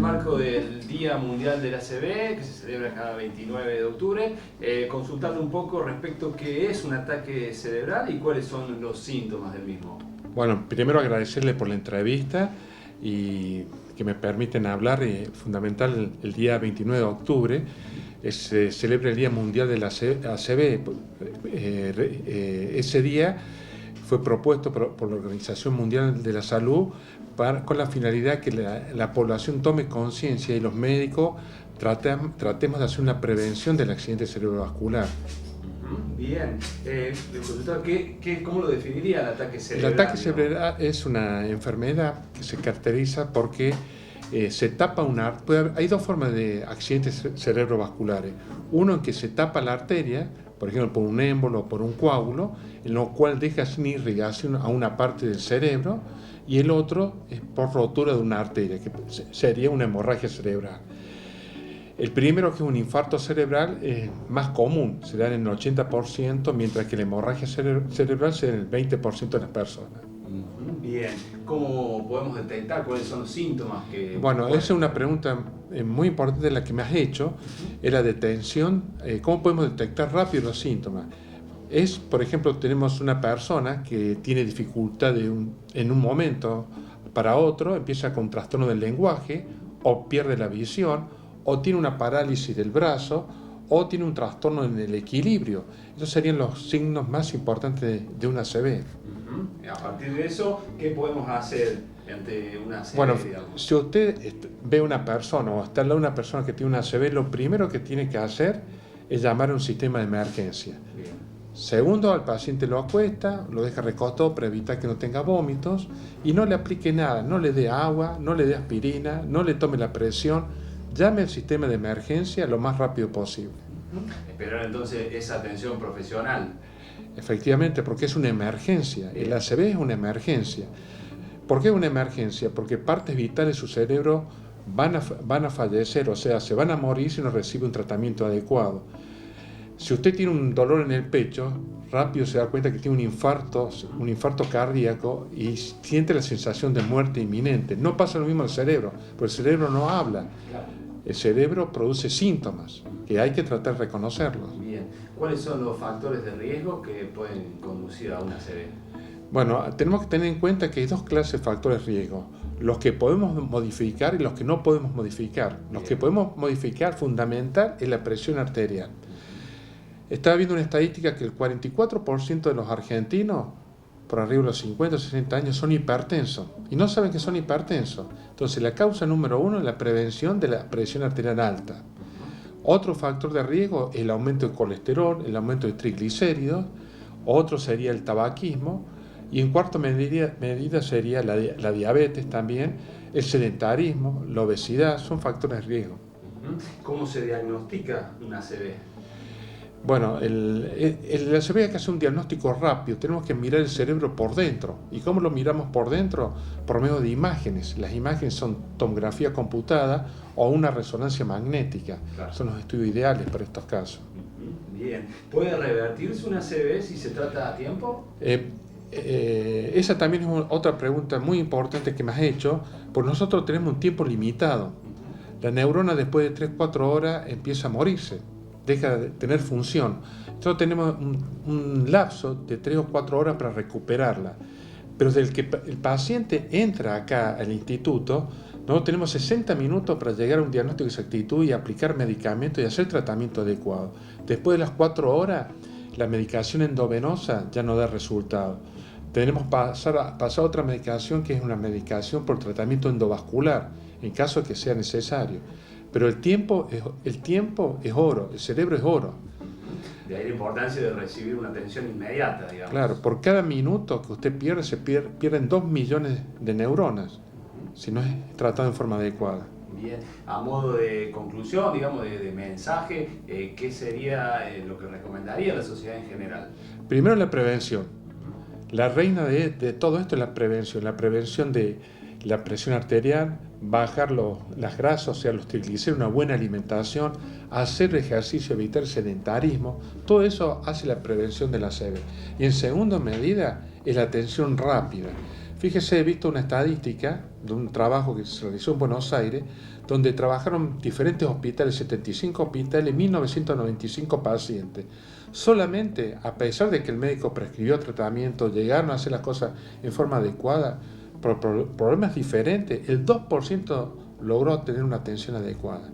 marco del Día Mundial del ACV, que se celebra cada 29 de octubre, consultando un poco respecto a qué es un ataque cerebral y cuáles son los síntomas del mismo. Bueno, primero agradecerle por la entrevista y que me permiten hablar. Fundamental, el día 29 de octubre se celebra el Día Mundial del ACV. Ese día fue propuesto por la Organización Mundial de la Salud con la finalidad que la población tome conciencia y los médicos tratemos de hacer una prevención del accidente cerebrovascular. Bien, ¿cómo lo definiría el ataque cerebral? El ataque cerebral es una enfermedad que se caracteriza porque se tapa una arteria. Hay dos formas de accidentes cerebrovasculares. Uno en que se tapa la arteria, por ejemplo por un émbolo o por un coágulo, en lo cual deja sin irrigación a una parte del cerebro, y el otro es por rotura de una arteria, que sería una hemorragia cerebral. El primero, que es un infarto cerebral, es más común, se da en el 80%, mientras que la hemorragia cerebral se da en el 20% de las personas. Bien, ¿cómo podemos detectar cuáles son los síntomas que...? Bueno, esa es una pregunta muy importante la que me has hecho, es la detención. ¿Cómo podemos detectar rápido los síntomas? Por ejemplo, tenemos una persona que tiene dificultad en un momento para otro, empieza con trastorno del lenguaje, o pierde la visión, o tiene una parálisis del brazo, o tiene un trastorno en el equilibrio. Esos serían los signos más importantes de una ACV. A partir de eso, ¿qué podemos hacer ante una ACV? Bueno, si usted ve una persona o está al lado de una persona que tiene una ACV, lo primero que tiene que hacer es llamar a un sistema de emergencia. Bien. Segundo, al paciente lo acuesta, lo deja recostado para evitar que no tenga vómitos y no le aplique nada, no le dé agua, no le dé aspirina, no le tome la presión. Llame al sistema de emergencia lo más rápido posible. Esperar entonces esa atención profesional. Efectivamente, porque es una emergencia. El ACV es una emergencia. ¿Por qué una emergencia? Porque partes vitales de su cerebro van a fallecer, o sea, se van a morir si no recibe un tratamiento adecuado. Si usted tiene un dolor en el pecho, rápido se da cuenta que tiene un infarto cardíaco y siente la sensación de muerte inminente. No pasa lo mismo al cerebro, porque el cerebro no habla. El cerebro produce síntomas que hay que tratar de reconocerlos. Bien. ¿Cuáles son los factores de riesgo que pueden conducir a una ACV? Bueno, tenemos que tener en cuenta que hay dos clases de factores de riesgo. Los que podemos modificar y los que no podemos modificar. Los que podemos modificar, fundamental, es la presión arterial. Estaba viendo una estadística que el 44% de los argentinos, por arriba de los 50 o 60 años, son hipertensos y no saben que son hipertensos. Entonces, la causa número uno es la prevención de la presión arterial alta. Otro factor de riesgo es el aumento de colesterol, el aumento de triglicéridos. Otro sería el tabaquismo. Y en cuarta medida sería la diabetes también, el sedentarismo, la obesidad, son factores de riesgo. ¿Cómo se diagnostica una ACV? Bueno, el ACV hay que hacer un diagnóstico rápido, tenemos que mirar el cerebro por dentro. ¿Y cómo lo miramos por dentro? Por medio de imágenes. Las imágenes son tomografía computada o una resonancia magnética. Claro. Son los estudios ideales para estos casos. Bien. ¿Puede revertirse una ACV si se trata a tiempo? Esa también es otra pregunta muy importante que me has hecho, porque nosotros tenemos un tiempo limitado. La neurona después de 3-4 horas empieza a morirse, deja de tener función. Entonces tenemos un lapso de 3 o 4 horas para recuperarla. Pero desde que el paciente entra acá al instituto, nosotros tenemos 60 minutos para llegar a un diagnóstico de exactitud y aplicar medicamentos y hacer tratamiento adecuado. Después de las 4 horas, la medicación endovenosa ya no da resultado. Tenemos que pasar a otra medicación, que es una medicación por tratamiento endovascular, en caso de que sea necesario. Pero el tiempo es oro, el cerebro es oro. De ahí la importancia de recibir una atención inmediata, digamos. Claro, por cada minuto que usted pierde, pierden 2 millones de neuronas, si no es tratado en forma adecuada. Bien, a modo de conclusión, digamos, de mensaje, ¿qué sería lo que recomendaría a la sociedad en general? Primero, la prevención. La reina de todo esto es la prevención de la presión arterial, bajar las grasas, o sea, los triglicéridos, una buena alimentación, hacer ejercicio, evitar el sedentarismo. Todo eso hace la prevención de la ACV. Y en segunda medida es la atención rápida. Fíjese, he visto una estadística de un trabajo que se realizó en Buenos Aires, donde trabajaron diferentes hospitales, 75 hospitales, 1995 pacientes. Solamente, a pesar de que el médico prescribió tratamiento, llegaron a hacer las cosas en forma adecuada, por problemas diferentes, el 2% logró tener una atención adecuada.